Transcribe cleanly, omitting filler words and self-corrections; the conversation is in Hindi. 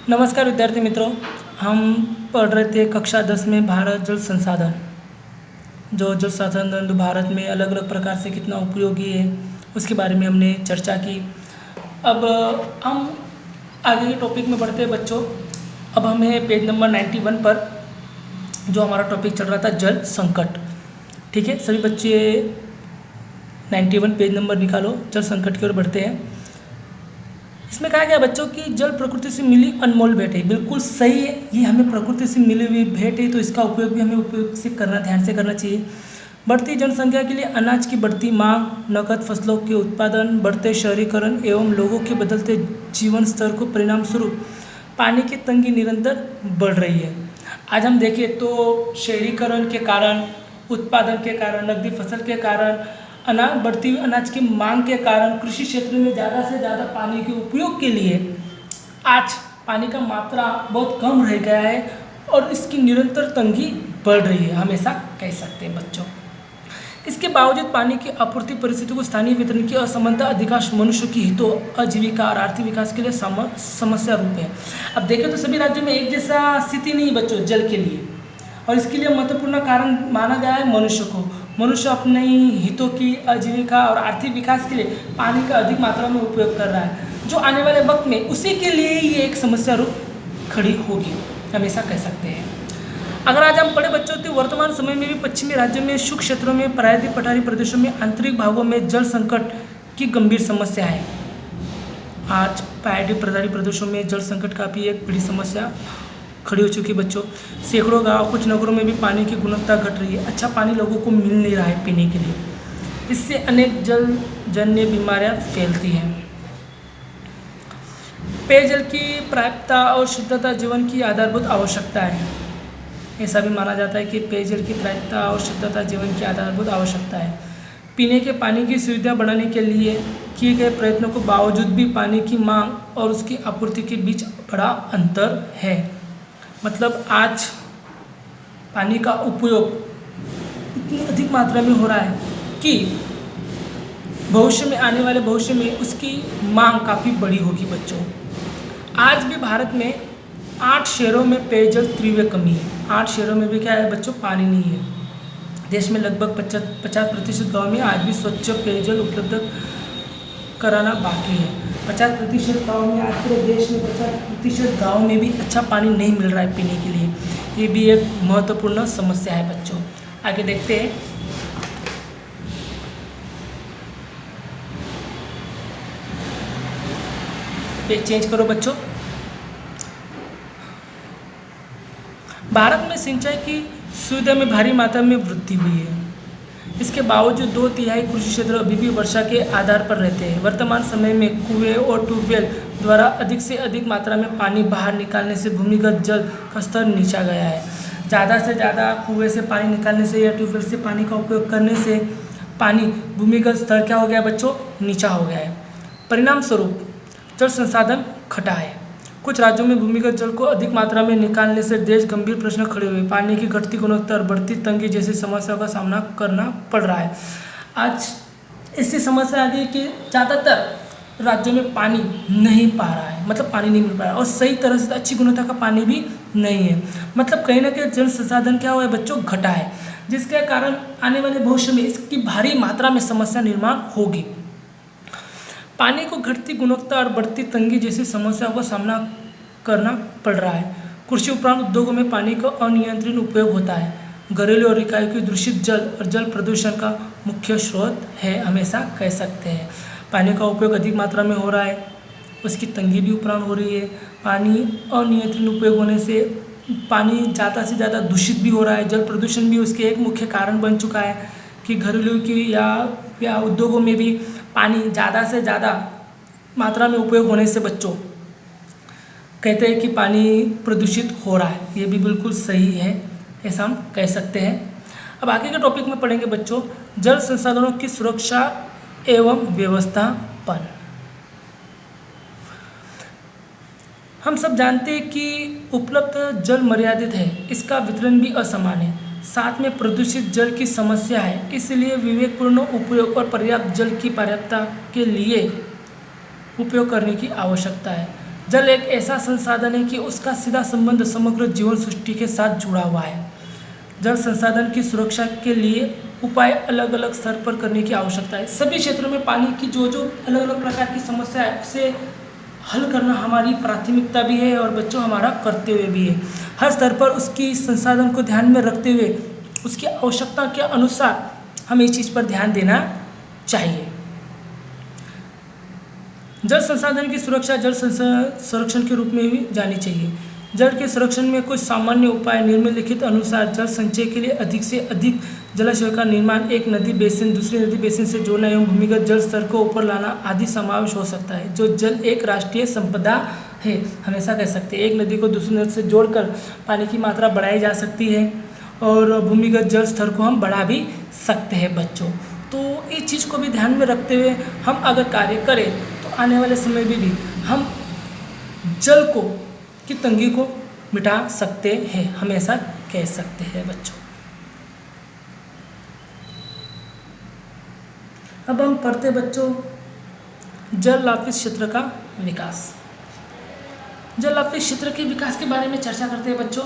नमस्कार विद्यार्थी मित्रों। हम पढ़ रहे थे कक्षा 10 में भारत जल संसाधन। जो जल संसाधन भारत में अलग अलग प्रकार से कितना उपयोगी है उसके बारे में हमने चर्चा की। अब हम आगे के टॉपिक में बढ़ते हैं बच्चों। अब हमें पेज नंबर 91 पर जो हमारा टॉपिक चल रहा था जल संकट। ठीक है, सभी बच्चे 91 पेज नंबर निकालो, जल संकट की ओर बढ़ते हैं। इसमें कहा गया बच्चों की जल प्रकृति से मिली अनमोल भेंट है। बिल्कुल सही है, ये हमें प्रकृति से मिली हुई भेंट है, तो इसका उपयोग भी हमें उपयोग से करना, ध्यान से करना चाहिए। बढ़ती जनसंख्या के लिए अनाज की बढ़ती मांग, नकद फसलों के उत्पादन, बढ़ते शहरीकरण एवं लोगों के बदलते जीवन स्तर को परिणाम स्वरूप पानी की तंगी निरंतर बढ़ रही है। आज हम देखें तो शहरीकरण के कारण, उत्पादन के कारण, नकदी फसल के कारण, बढ़ती हुई अनाज की मांग के कारण कृषि क्षेत्र में ज़्यादा से ज़्यादा पानी के उपयोग के लिए आज पानी का मात्रा बहुत कम रह गया है और इसकी निरंतर तंगी बढ़ रही है, हम ऐसा कह सकते हैं बच्चों। इसके बावजूद पानी की आपूर्ति परिस्थिति को स्थानीय वितरण की असमानता अधिकांश मनुष्य की हितों, आजीविका और आर्थिक विकास के लिए समस्या रूप है। अब देखें तो सभी राज्यों में एक जैसा स्थिति नहीं बच्चों जल के लिए, और इसके लिए महत्वपूर्ण कारण माना गया है मनुष्य को। मनुष्य अपने हितों की, आजीविका और आर्थिक विकास के लिए पानी का अधिक मात्रा में उपयोग कर रहा है, जो आने वाले वक्त में उसी के लिए ये एक समस्या रूप खड़ी होगी, हम ऐसा कह सकते हैं। अगर आज हम पढ़े बच्चों तो वर्तमान समय में भी पश्चिमी राज्यों में, शुष्क क्षेत्रों में, प्रायद्वीप पठारी प्रदेशों में, आंतरिक भागों में जल संकट की गंभीर समस्या है। आज प्रायद्वीप पठारी प्रदेशों में जल संकट काफ़ी एक बड़ी समस्या खड़ी हो चुकी है बच्चों। सैकड़ों गांव, कुछ नगरों में भी पानी की गुणवत्ता घट रही है। अच्छा पानी लोगों को मिल नहीं रहा है पीने के लिए। इससे अनेक जल जन्य बीमारियां फैलती हैं। पेयजल की प्राप्यता और शुद्धता जीवन की आधारभूत आवश्यकता है। ऐसा भी माना जाता है कि पेयजल की प्राप्यता और शुद्धता जीवन की आधारभूत आवश्यकता है। पीने के पानी की सुविधा बढ़ाने के लिए किए गए प्रयत्नों के बावजूद भी पानी की मांग और उसकी आपूर्ति के बीच बड़ा अंतर है। मतलब आज पानी का उपयोग इतनी अधिक मात्रा में हो रहा है कि भविष्य में, आने वाले भविष्य में उसकी मांग काफ़ी बड़ी होगी बच्चों। आज भी भारत में 8 शहरों में पेयजल तीव्र कमी है। 8 शहरों में भी क्या है बच्चों, पानी नहीं है। देश में लगभग 50% गाँव में आज भी स्वच्छ पेयजल उपलब्ध कराना बाकी है। 50% गाँव में, आज पूरे देश में 50% गाँव में भी अच्छा पानी नहीं मिल रहा है पीने के लिए। ये भी एक महत्वपूर्ण समस्या है बच्चों। आगे देखते हैं। पेज चेंज करो बच्चों। भारत में सिंचाई की सुविधा में भारी मात्रा में वृद्धि हुई है। इसके बावजूद 2/3 कृषि क्षेत्र अभी भी वर्षा के आधार पर रहते हैं। वर्तमान समय में कुएं और ट्यूबवेल द्वारा अधिक से अधिक मात्रा में पानी बाहर निकालने से भूमिगत जल का स्तर नीचा गया है। ज़्यादा से ज़्यादा कुएं से पानी निकालने से या ट्यूबवेल से पानी का उपयोग करने से पानी भूमिगत स्तर क्या हो गया बच्चों, नीचा हो गया है। परिणाम स्वरूप जल संसाधन घटा है। कुछ राज्यों में भूमिगत जल को अधिक मात्रा में निकालने से देश गंभीर प्रश्न खड़े हुए। पानी की घटती गुणवत्ता और बढ़ती तंगी जैसी समस्याओं का सामना करना पड़ रहा है। आज ऐसी समस्या आ गई कि ज़्यादातर राज्यों में पानी नहीं पा रहा है, मतलब पानी नहीं मिल पा रहा है और सही तरह से अच्छी गुणवत्ता का पानी भी नहीं है। मतलब कहीं ना कहीं जल संसाधन क्या हुआ है बच्चों, घटा है, जिसके कारण आने वाले भविष्य में इसकी भारी मात्रा में समस्या निर्माण होगी। पानी को घटती गुणवत्ता और बढ़ती तंगी जैसी समस्याओं का सामना करना पड़ रहा है। कृषि उपरांत उद्योगों में पानी का अनियंत्रित उपयोग होता है। घरेलू और इकाई की दूषित जल और जल प्रदूषण का मुख्य स्रोत है, हमेशा कह सकते हैं। पानी का उपयोग अधिक मात्रा में हो रहा है, उसकी तंगी भी उपरांत हो रही है। पानी अनियंत्रित उपयोग होने से पानी ज़्यादा से ज़्यादा दूषित भी हो रहा है। जल प्रदूषण भी उसके एक मुख्य कारण बन चुका है कि घरेलू की या उद्योगों में भी पानी ज़्यादा से ज़्यादा मात्रा में उपयोग होने से बच्चों कहते हैं कि पानी प्रदूषित हो रहा है। ये भी बिल्कुल सही है, ऐसा हम कह सकते हैं। अब आगे के टॉपिक में पढ़ेंगे बच्चों जल संसाधनों की सुरक्षा एवं व्यवस्थापन। हम सब जानते हैं कि उपलब्ध जल मर्यादित है, इसका वितरण भी असमान है, साथ में प्रदूषित जल की समस्या है। इसलिए विवेकपूर्ण उपयोग और पर्याप्त जल की पर्याप्तता के लिए उपयोग करने की आवश्यकता है। जल एक ऐसा संसाधन है कि उसका सीधा संबंध समग्र जीवन सृष्टि के साथ जुड़ा हुआ है। जल संसाधन की सुरक्षा के लिए उपाय अलग अलग स्तर पर करने की आवश्यकता है। सभी क्षेत्रों में पानी की जो जो अलग अलग प्रकार की समस्या है उसे हल करना हमारी प्राथमिकता भी है और बच्चों हमारा कर्तव्य भी है। हर स्तर पर उसकी संसाधन को ध्यान में रखते हुए उसकी आवश्यकता के अनुसार हमें इस चीज़ पर ध्यान देना चाहिए। जल संसाधन की सुरक्षा जल संरक्षण के रूप में भी जानी चाहिए। जल के संरक्षण में कुछ सामान्य उपाय निम्नलिखित अनुसार जल संचय के लिए अधिक से अधिक जलाशयों का निर्माण, एक नदी बेसिन दूसरी नदी बेसिन से जोड़ना एवं भूमिगत जल स्तर को ऊपर लाना आदि समावेश हो सकता है। जो जल एक राष्ट्रीय संपदा है, हमेशा कह सकते हैं, एक नदी को दूसरी नदी से जोड़कर पानी की मात्रा बढ़ाई जा सकती है और भूमिगत जल स्तर को हम बढ़ा भी सकते हैं बच्चों। तो इस चीज़ को भी ध्यान में रखते हुए हम अगर कार्य करें तो आने वाले समय में भी हम जल को की तंगी को मिटा सकते हैं, हम ऐसा कह सकते हैं बच्चों। अब हम पढ़ते बच्चों जल आपूर्ति क्षेत्र का विकास। जल आपूर्ति क्षेत्र के विकास के बारे में चर्चा करते हैं बच्चों।